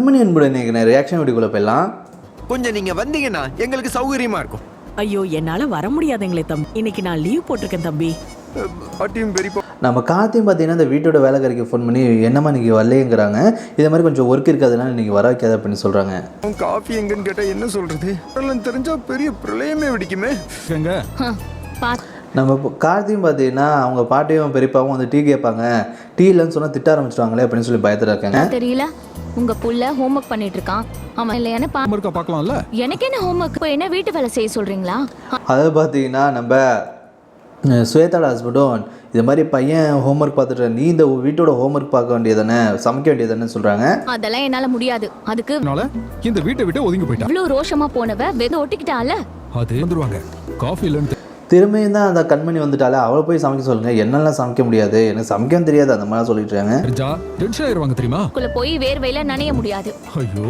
கண்மணி அன்புடன் ரியாக்ஷன் வீடியோக்குள்ள போயிடலாம். கொஞ்சம் நீங்க வந்தீங்கன்னா எங்களுக்கு சௌகரியமா இருக்கும். ஐயோ என்னால வர முடியாதுங்களே தம்பி, இன்னைக்கு நான் லீவ் போட்டிருக்கேன் தம்பி. பாட்டியும் பெரியப்பா நம்ம கார்த்தியும் பார்த்தீங்கன்னா இந்த வீட்டோட வேலைக்காரிக்கு ஃபோன் பண்ணி என்னம்மா இன்றைக்கி வரலேங்கிறாங்க. இதே மாதிரி கொஞ்சம் ஒர்க் இருக்காதுனால இன்றைக்கி வர வைக்காத அப்படின்னு சொல்கிறாங்க. காஃபி எங்கன்னு கேட்டால் என்ன சொல்கிறது? தெரிஞ்சா பெரிய பிரளயமே வெடிக்குமே. நம்ம கார்த்தியும் பார்த்தீங்கன்னா அவங்க பாட்டியும் பெரியப்பாவும் வந்து டீ கேட்பாங்க. டீ இல்லைன்னு சொன்னால் திட்ட ஆரம்பிச்சிடுவாங்களே அப்படின்னு சொல்லி பயத்தில் இருக்காங்க. தெரியல உங்க புள்ள ஹோம்வொர்க் பண்ணிட்டு இருக்கான். ஆமா இல்லையானு பார்க்கலாம்ல. எனக்கு என்ன ஹோம்வொர்க்? என்ன வீட்டு வேலை செய்ய சொல்றீங்களா? அதை பார்த்தீங்கன்னா நம்ம ஸ்வேதாவோட ஹஸ்பண்டும் இது மாதிரி பையன் ஹோம்ஒர்க் பார்த்துட்டு நீ இந்த வீட்டோட ஹோம்ஒர்க் பார்க்க வேண்டியதானே, சமைக்க வேண்டியதானே சொல்கிறாங்க. அதெல்லாம் என்னால முடியாது. அதுக்கு இந்த வீட்டை விட்டு ஒதுங்கி போயிட்டா. இவ்வளவு ரோஷமா போனவ வெத ஒட்டிக்கிட்டால. அது வந்துருவாங்க காஃபி இல்லன்னு திரும்பியும் தான் அந்த கண்மணி வந்துட்டாலே அவளை போய் சமைக்க சொல்லுங்க. என்னெல்லாம் சமைக்க முடியாது, எனக்கு சமைக்கவும் தெரியாது அந்த மாதிரி சொல்லிட்டுருக்காங்க. டென்ஷன் ஆயிருவாங்க தெரியுமா. போய் வேர்வையில நனைய முடியாது. ஐயோ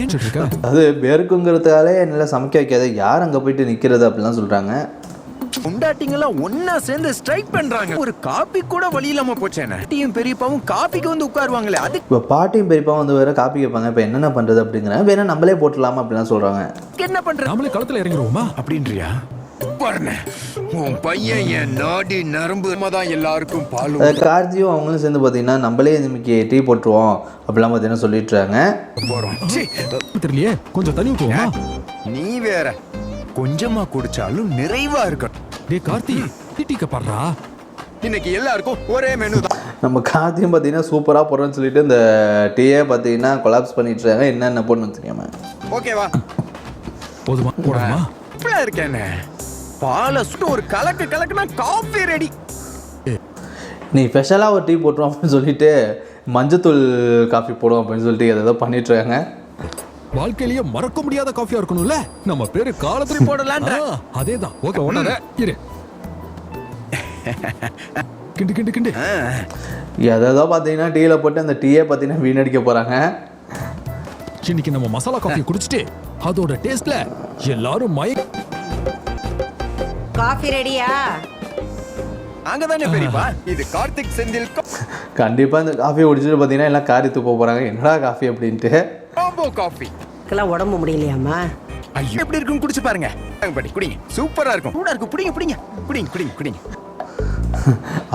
ஏன் சொல்லிருக்கா? அது வேர்க்குங்கிறதுனாலே என்னால் சமைக்க வைக்காது, யார் அங்கே போயிட்டு நிற்கிறது அப்படிலாம் சொல்கிறாங்க. உண்டாட்டிங்கெல்லாம் ஒன்னா சேர்ந்து ஸ்ட்ரைக் பண்றாங்க. ஒரு காபி கூட வழி இல்லாம போச்சேனே. டீயும் பெரியப்பாவும் காபிக்கு வந்து உட்காருவாங்களே. அது இப்போ பாட்டியும் பெரியப்பாவும் வந்து வேற காப்பி கேட்பாங்க. இப்போ என்னென்ன பண்ணுறது அப்படிங்கிற வேணா நம்மளே போட்டுடலாமா அப்படிலாம் சொல்கிறாங்க. என்ன பண்றது? நம்மளே களத்தில் இறங்கிடுவோமா அப்படின்றியா? பாருங்க உன் பையன் என் நாடி நரம்பு தான் எல்லாருக்கும் பால். கார்த்தியும் அவங்களும் சேர்ந்து பார்த்தீங்கன்னா நம்மளே இன்னைக்கு டீ போட்டுருவோம் அப்படிலாம் பார்த்தீங்கன்னா சொல்லிட்டுறாங்க. போறோம். தெரியலையே கொஞ்சம் தண்ணி ஊற்றுவோமா? நீ வேற கொஞ்சமா குடிச்சாலும் நிறைவா இருக்கணும். டேய் கார்த்தி டீக்க பாடுறா. இன்னைக்கு எல்லாருக்கும் ஒரே மெனு தான். நம்ம கார்த்தியும் பார்த்தீங்கன்னா சூப்பராக போடுறோன்னு சொல்லிட்டு இந்த டீயே பார்த்தீங்கன்னா கொலாப்ஸ் பண்ணிட்டுறாங்க. என்னென்ன போடணும்னு தெரியாம. ஓகேவா போதுமா போடுமா? இப்படியா இருக்கேனே. பாலை சுட்டு ஒரு கலக்குனா காஃபி ரெடி. நீ ஸ்பெஷலாக ஒரு டீ போட்டுருவோம் அப்படின்னு சொல்லிட்டு மஞ்சத்தூள் காஃபி போடுவோம் அப்படின்னு சொல்லிட்டு எதை பண்ணிட்டுருக்காங்க. வாழ்க்கையிலேயே மறக்க முடியாத காஃபியா இருக்கணும்ல. நம்ம பேரு காலத்துல போடலாம். அதேதான். ஓகே ஒண்ணாரே இரு. கிண்டு கிண்டு கிண்டு. எதோ பார்த்தீங்கன்னா டீயில் போட்டு அந்த டீயே பார்த்தீங்கன்னா வீணடிக்க போகிறாங்க. இன்னைக்கு நம்ம மசாலா காஃபி குடிச்சிட்டு அதோட டேஸ்ட்ல எல்லாரும் காஃபி ரெடியா? அங்கதானே பெரியப்பா. இது கார்த்திக் செந்தில் கண்டிப்பாக இந்த காஃபியை குடிச்சிட்டு பார்த்தீங்கன்னா எல்லாம் காரி துப்ப போகிறாங்க. என்னடா காஃபி அப்படின்ட்டு. Combo coffee. இதெல்லாம் உடம்பு முடியலையாமா? ஐயோ எப்படி இருக்குன்னு குடிச்சு பாருங்க. படி குடிங்க. சூப்பரா இருக்கும். சூடா இருக்கும். குடிங்க குடிங்க குடிங்க குடிங்க குடிங்க.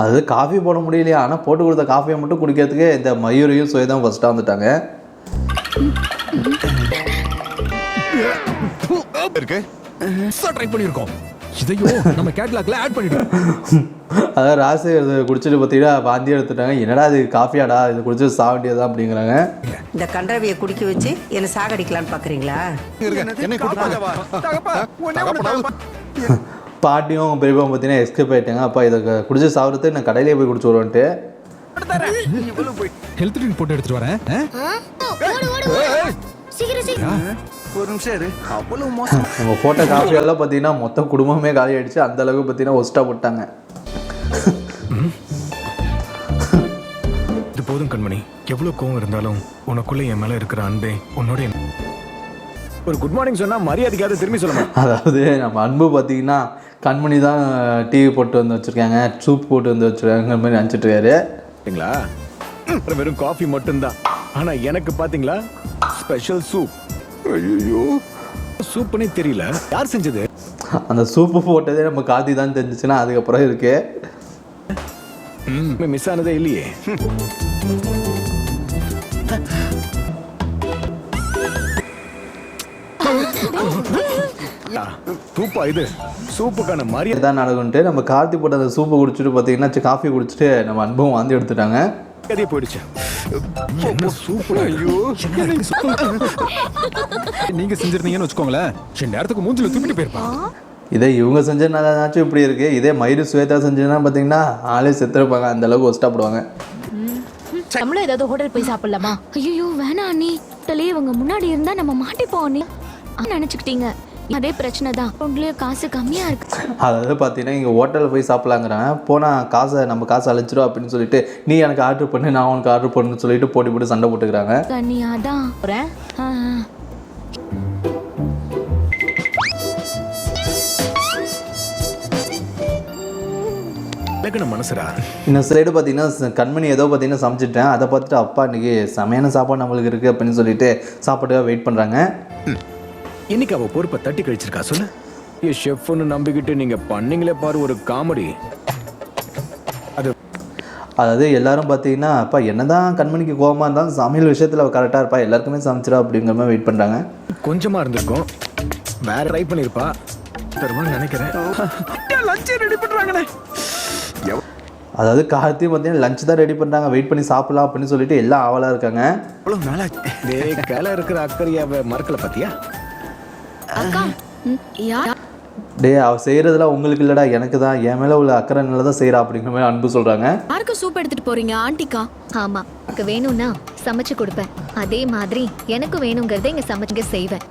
அது காஃபி போட முடியலையா, ஆனால் போட்டு கொடுத்த காஃபியை மட்டும் குடிக்கிறதுக்கு இந்த மயூரையும் சுயதான் ஃபர்ஸ்ட்டாக வந்துட்டாங்க. இருக்கு ட்ரை பண்ணியிருக்கோம். இதையும் நம்ம கேட்லாக்ல ஆட் பண்ணிட்டோம். அதாவது ராசி குடிச்சிட்டு பார்த்தீங்கன்னா வாந்தி எடுத்துட்டாங்க. என்னடா இது காஃபியாடா, இது குடிச்சிட்டு சாக வேண்டியதான் அப்படிங்கிறாங்க. இந்த கண்டவியை குடிக்க வச்சு என்ன சாகடிக்கலான்னு பாக்குறீங்களா? பாட்டியும் பெரியப்பாவும் பார்த்தீங்கன்னா எஸ்கேப் ஆகிட்டாங்க. அப்பா இதை குடிச்சு சாப்பிட்றது நான் கடையிலே போய் குடிச்சு வருவேன்ட்டு ஹெல்த் ட்ரிங்க் போட்டு எடுத்துட்டு வரேன். ஒரு நிமிஷம் இரு. அவ்வளவு மோசம். நம்ம போட்ட காஃபியெல்லாம் பார்த்தீங்கன்னா மொத்த குடும்பமே காலி ஆயிடுச்சு. அந்த அளவுக்கு பார்த்தீங்கன்னா ஒஸ்ட்டாக போட்டாங்க. இது போதும் கண்மணி. எவ்வளவு கோவம் இருந்தாலும் உனக்குள்ள என் மேல இருக்கிற அன்பே உன்னோட. ஒரு குட் மார்னிங் சொன்னா மரியாதைக்காக திரும்பி சொல்லணும். அதாவது நம்ம அன்பு பார்த்தீங்கன்னா கண்மணி தான் டிவி போட்டு வந்து வச்சுருக்காங்க, சூப் போட்டு வந்து வச்சுருக்காங்க மாதிரி நினச்சிட்டு இருக்காரு. சரிங்களா? வெறும் காஃபி மட்டும்தான். ஆனா எனக்கு பாத்தீங்களா ஸ்பெஷல் சூப். ஐயோ சூப்னே தெரியல யார் செஞ்சது. அந்த சூப்பு போட்டதே நம்ம காதி தான் தெரிஞ்சிச்சுன்னா அதுக்கப்புறம் இருக்கு. மிஸ் ஆனதே இல்லையே. சூப்பா இது சூப்புக்கான மரியாதை தான் நடக்கும்ட்டு நம்ம கார்த்தி போட்ட அந்த சூப்பை குடிச்சிட்டு பார்த்தீங்கன்னா காஃபி குடிச்சிட்டு நம்ம அன்பும் வாந்தி எடுத்துட்டாங்க. போயிடுச்சு. நீங்க செஞ்சிருந்தீங்கன்னு வச்சுக்கோங்களேன், நேரத்துக்கு மூஞ்சில துப்பிட்டு போயிருப்பான். இதே இவங்க செஞ்சனாச்சும் இப்படி இருக்கு. இதே மயிறு ஸ்வேதா செஞ்சதுன்னா பார்த்தீங்கன்னா ஆளே செத்துருப்பாங்க. அந்த அளவுக்கு ஒஸ்ட்டாப்படுவாங்க. நம்மளும் ஏதாவது ஹோட்டல் போய் சாப்பிடலாமா? ஐயோ வேணாம் அண்ணி. ஹோட்டலே இவங்க முன்னாடி இருந்தா நம்ம மாட்டிப்போம் அண்ணி. நினைச்சுக்கிட்டீங்க அதே பிரச்சனை தான். உங்களே காசு கம்மியா இருக்கு. அதாவது பார்த்தீங்கன்னா இங்கே ஹோட்டலில் போய் சாப்பிட்லாங்கிறாங்க. போனால் காசை நம்ம காசு அழைச்சிடும் அப்படின்னு சொல்லிட்டு நீ எனக்கு ஆர்டர் பண்ணு நான் உனக்கு ஆர்டர் பண்ணுன்னு சொல்லிட்டு போட்டு சண்டை போட்டுக்கிறாங்க. நீ அதான் எனக்கு மனசுரா. இன்னும் சைடு பார்த்தீங்கன்னா கண்மணி ஏதோ பார்த்தீங்கன்னா சமைச்சிட்டேன், அதை பார்த்துட்டு அப்பா இன்னைக்கு செமையான சாப்பாடு நம்மளுக்கு இருக்குது அப்படின்னு சொல்லிட்டு சாப்பாட்டுக்காக வெயிட் பண்ணுறாங்க. இன்னைக்கு அவ பொறுப்பை தட்டி கழிச்சிருக்கா சொல்லு. ஷெஃப்னு நம்பிக்கிட்டு நீங்க பண்ணீங்களே பாரு ஒரு காமெடி. அது அதாவது எல்லாரும் பார்த்தீங்கன்னா அப்பா என்னதான் கண்மணிக்கு கோவமாக இருந்தாலும் சமையல் விஷயத்தில் அவள் கரெக்டாக இருப்பா, எல்லாருக்குமே சமைச்சிடா அப்படிங்கிற மாதிரி வெயிட் பண்ணுறாங்க. கொஞ்சமா இருந்திருக்கும், வேற ட்ரை பண்ணிருப்பா தருவான்னு நினைக்கிறேன். லஞ்ச் ரெடி பண்றாங்களே. அதாவது கார்த்தியும் பார்த்தீங்கன்னா லஞ்ச் தான் ரெடி பண்ணுறாங்க, வெயிட் பண்ணி சாப்பிடலாம் அப்படின்னு சொல்லிட்டு எல்லாம் ஆவலாக இருக்காங்க. அவ்வளவு நாளா டேய் கலை இருக்கிற அக்கறையாவ மறக்கல பாத்தியா? டே அவள் செய்கிறதுலாம் உங்களுக்கு இல்லைடா, எனக்கு தான், என் மேலே உள்ள அக்கறை நல்லா தான் செய்கிறா அப்படிங்கிற மாதிரி அன்பு சொல்கிறாங்க. யாருக்கு சூப் எடுத்துட்டு போறீங்க? ஆண்டிக்கா? ஆமா, எனக்கு வேணும்னா சமைச்சு கொடுப்பேன். அதே மாதிரி எனக்கு வேணுங்கிறத இங்க சமைச்சு செய்வேன்.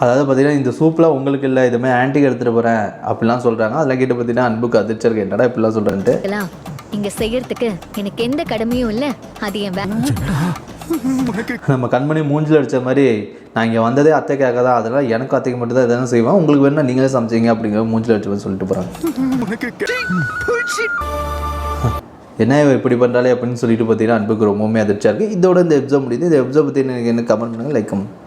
அதாவது பார்த்தீங்கன்னா இந்த சூப்லாம் உங்களுக்கு இல்லை, இதுமாதிரி ஆன்ட்டிக்கு எடுத்துகிட்டு போகிறேன் அப்படிலாம் சொல்கிறாங்க. அதெல்லாம் கேட்டு பார்த்தீங்கன்னா அன்புக்கு அதிர்ச்சி இருக்கு, என்னடா இப்படிலாம் சொல்கிறேன்ட்டு. இதெல்லாம் இங்க செய்யறதுக்கு எனக்கு எந்த கடமையும் இல்லை, அது என் வேலை. நம்ம கண்மணி மூஞ்சில் அடித்த மாதிரி நான் இங்கே வந்ததே அத்தைக்காக தான், அதனால் எனக்கும் அத்தைக்கு மட்டும் தான் எதாவது செய்வேன், உங்களுக்கு வேணும்னா நீங்களே சமைச்சிங்க அப்படிங்கிற மூஞ்சில் அடிச்ச மாதிரி சொல்லிட்டு போகிறாங்க. என்ன இவ இப்படி பண்ணுறாலே அப்படின்னு சொல்லிட்டு பார்த்தீங்கன்னா அன்புக்கு ரொம்பவுமே அதிர்ச்சியாக இருக்குது. இதோட இந்த எபிசோட் முடியுது. இந்த எபிசோட் பற்றி எனக்கு என்ன கமெண்ட் பண்ணுங்கள், லைக்